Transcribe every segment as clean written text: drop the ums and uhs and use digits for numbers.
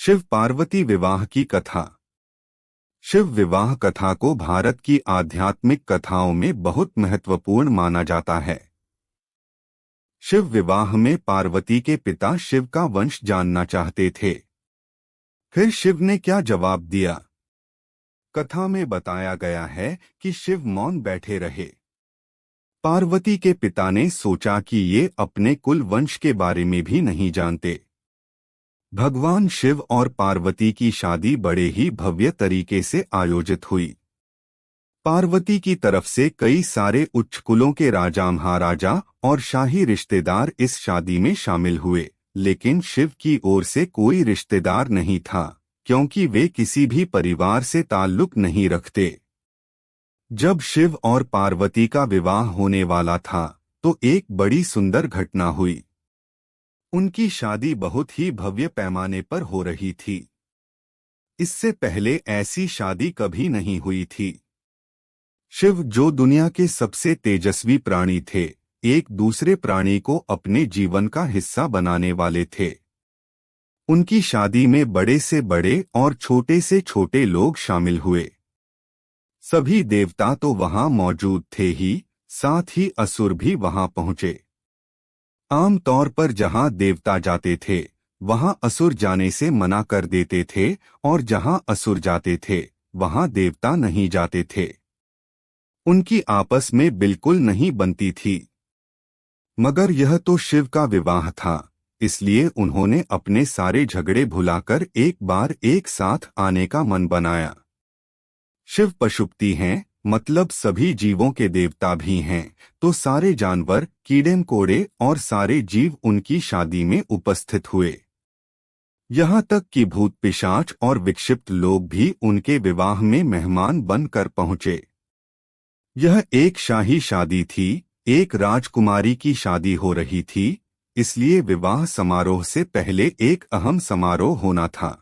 शिव पार्वती विवाह की कथा। शिव विवाह कथा को भारत की आध्यात्मिक कथाओं में बहुत महत्वपूर्ण माना जाता है। शिव विवाह में पार्वती के पिता शिव का वंश जानना चाहते थे। फिर शिव ने क्या जवाब दिया? कथा में बताया गया है कि शिव मौन बैठे रहे। पार्वती के पिता ने सोचा कि ये अपने कुल वंश के बारे में भी नहीं जानते। भगवान शिव और पार्वती की शादी बड़े ही भव्य तरीके से आयोजित हुई। पार्वती की तरफ से कई सारे उच्च कुलों के राजा महाराजा और शाही रिश्तेदार इस शादी में शामिल हुए, लेकिन शिव की ओर से कोई रिश्तेदार नहीं था, क्योंकि वे किसी भी परिवार से ताल्लुक नहीं रखते। जब शिव और पार्वती का विवाह होने वाला था, तो एक बड़ी सुंदर घटना हुई। उनकी शादी बहुत ही भव्य पैमाने पर हो रही थी। इससे पहले ऐसी शादी कभी नहीं हुई थी। शिव, जो दुनिया के सबसे तेजस्वी प्राणी थे, एक दूसरे प्राणी को अपने जीवन का हिस्सा बनाने वाले थे। उनकी शादी में बड़े से बड़े और छोटे से छोटे लोग शामिल हुए। सभी देवता तो वहां मौजूद थे ही, साथ ही असुर भी वहां पहुंचे। आम तौर पर जहां देवता जाते थे, वहां असुर जाने से मना कर देते थे, और जहां असुर जाते थे, वहां देवता नहीं जाते थे। उनकी आपस में बिल्कुल नहीं बनती थी। मगर यह तो शिव का विवाह था, इसलिए उन्होंने अपने सारे झगड़े भुलाकर एक बार एक साथ आने का मन बनाया। शिव पशुपति हैं, मतलब सभी जीवों के देवता भी हैं, तो सारे जानवर, कीड़े मकोड़े और सारे जीव उनकी शादी में उपस्थित हुए। यहाँ तक कि भूत पिशाच और विक्षिप्त लोग भी उनके विवाह में मेहमान बनकर पहुंचे। यह एक शाही शादी थी, एक राजकुमारी की शादी हो रही थी, इसलिए विवाह समारोह से पहले एक अहम समारोह होना था।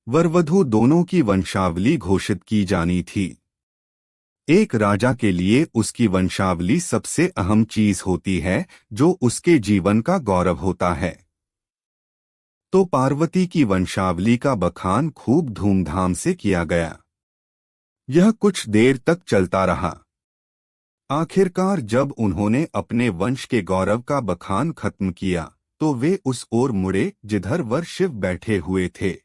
वरवधू दोनों की वंशावली घोषित की जानी थी। एक राजा के लिए उसकी वंशावली सबसे अहम चीज होती है, जो उसके जीवन का गौरव होता है। तो पार्वती की वंशावली का बखान खूब धूमधाम से किया गया। यह कुछ देर तक चलता रहा। आखिरकार जब उन्होंने अपने वंश के गौरव का बखान खत्म किया, तो वे उस ओर मुड़े जिधर वर शिव बैठे हुए थे।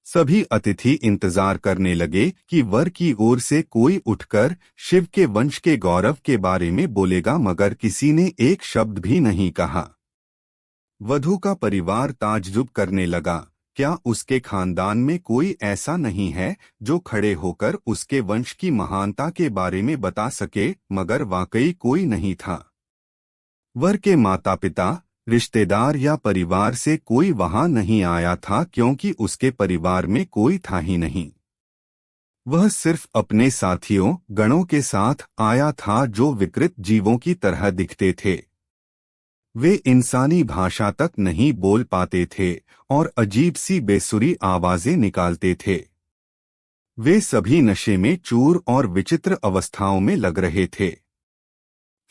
सभी अतिथि इंतजार करने लगे कि वर की ओर से कोई उठकर शिव के वंश के गौरव के बारे में बोलेगा, मगर किसी ने एक शब्द भी नहीं कहा। वधू का परिवार ताज्जुब करने लगा, क्या उसके खानदान में कोई ऐसा नहीं है जो खड़े होकर उसके वंश की महानता के बारे में बता सके, मगर वाकई कोई नहीं था। वर के माता पिता, रिश्तेदार या परिवार से कोई वहां नहीं आया था, क्योंकि उसके परिवार में कोई था ही नहीं। वह सिर्फ अपने साथियों, गणों के साथ आया था, जो विकृत जीवों की तरह दिखते थे। वे इंसानी भाषा तक नहीं बोल पाते थे और अजीब सी बेसुरी आवाजें निकालते थे। वे सभी नशे में चूर और विचित्र अवस्थाओं में लग रहे थे।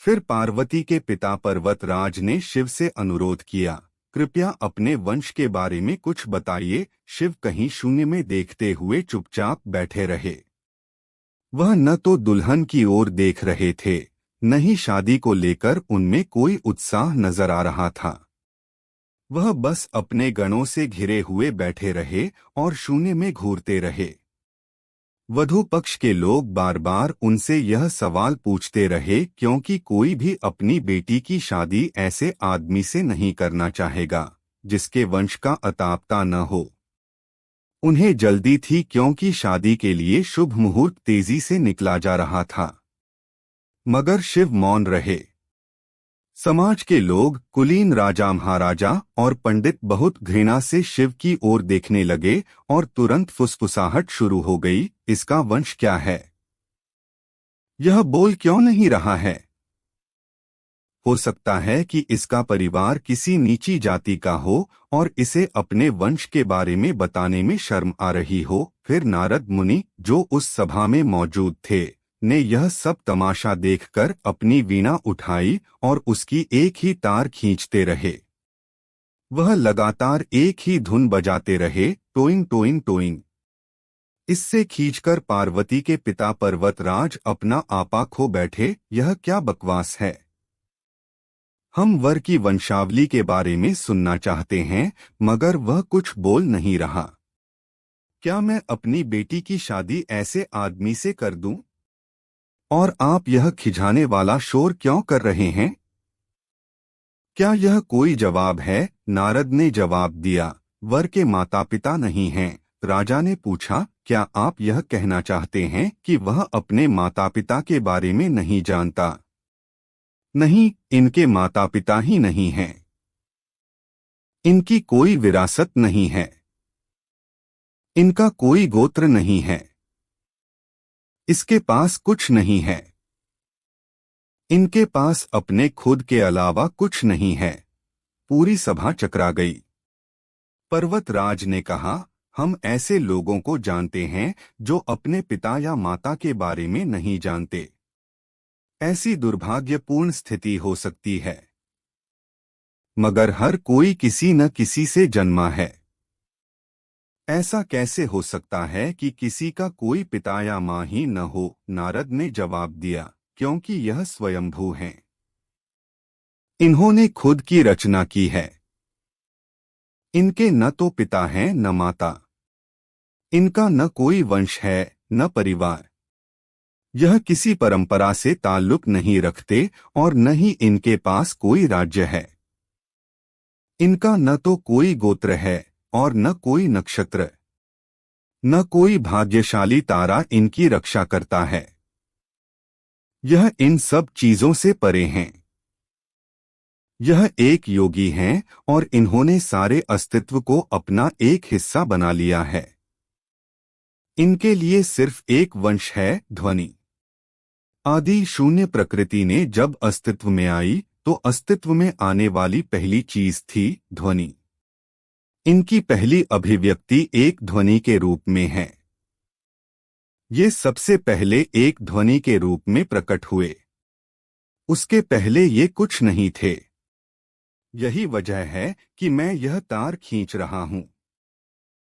फिर पार्वती के पिता पर्वतराज ने शिव से अनुरोध किया, कृपया अपने वंश के बारे में कुछ बताइए। शिव कहीं शून्य में देखते हुए चुपचाप बैठे रहे। वह न तो दुल्हन की ओर देख रहे थे, न ही शादी को लेकर उनमें कोई उत्साह नजर आ रहा था। वह बस अपने गणों से घिरे हुए बैठे रहे और शून्य में घूरते रहे। वधू पक्ष के लोग बार बार उनसे यह सवाल पूछते रहे, क्योंकि कोई भी अपनी बेटी की शादी ऐसे आदमी से नहीं करना चाहेगा जिसके वंश का अतापता न हो। उन्हें जल्दी थी, क्योंकि शादी के लिए शुभ मुहूर्त तेजी से निकला जा रहा था। मगर शिव मौन रहे। समाज के लोग, कुलीन राजा महाराजा और पंडित बहुत घृणा से शिव की ओर देखने लगे और तुरंत फुसफुसाहट शुरू हो गई, इसका वंश क्या है? यह बोल क्यों नहीं रहा है? हो सकता है कि इसका परिवार किसी नीची जाति का हो और इसे अपने वंश के बारे में बताने में शर्म आ रही हो। फिर नारद मुनि, जो उस सभा में मौजूद थे, ने यह सब तमाशा देखकर अपनी वीणा उठाई और उसकी एक ही तार खींचते रहे। वह लगातार एक ही धुन बजाते रहे, टोइंग टोइंग टोइंग। इससे खींचकर पार्वती के पिता पर्वतराज अपना आपा खो बैठे। यह क्या बकवास है? हम वर की वंशावली के बारे में सुनना चाहते हैं, मगर वह कुछ बोल नहीं रहा। क्या मैं अपनी बेटी की शादी ऐसे आदमी से कर दूं? और आप यह खिजाने वाला शोर क्यों कर रहे हैं? क्या यह कोई जवाब है? नारद ने जवाब दिया, वर के माता पिता नहीं हैं। राजा ने पूछा, क्या आप यह कहना चाहते हैं कि वह अपने माता पिता के बारे में नहीं जानता? नहीं, इनके माता पिता ही नहीं हैं। इनकी कोई विरासत नहीं है। इनका कोई गोत्र नहीं है। इसके पास कुछ नहीं है। इनके पास अपने खुद के अलावा कुछ नहीं है। पूरी सभा चकरा गई। पर्वतराज ने कहा, हम ऐसे लोगों को जानते हैं जो अपने पिता या माता के बारे में नहीं जानते। ऐसी दुर्भाग्यपूर्ण स्थिति हो सकती है, मगर हर कोई किसी न किसी से जन्मा है। ऐसा कैसे हो सकता है कि किसी का कोई पिता या माँ ही न हो? नारद ने जवाब दिया, क्योंकि यह स्वयंभू हैं। इन्होंने खुद की रचना की है। इनके न तो पिता हैं न माता। इनका न कोई वंश है न परिवार। यह किसी परंपरा से ताल्लुक नहीं रखते और न ही इनके पास कोई राज्य है। इनका न तो कोई गोत्र है और न कोई नक्षत्र। न कोई भाग्यशाली तारा इनकी रक्षा करता है। यह इन सब चीजों से परे हैं। यह एक योगी हैं और इन्होंने सारे अस्तित्व को अपना एक हिस्सा बना लिया है। इनके लिए सिर्फ एक वंश है, ध्वनि। आदि शून्य प्रकृति ने जब अस्तित्व में आई तो अस्तित्व में आने वाली पहली चीज थी ध्वनि। इनकी पहली अभिव्यक्ति एक ध्वनि के रूप में है। ये सबसे पहले एक ध्वनि के रूप में प्रकट हुए। उसके पहले ये कुछ नहीं थे। यही वजह है कि मैं यह तार खींच रहा हूं।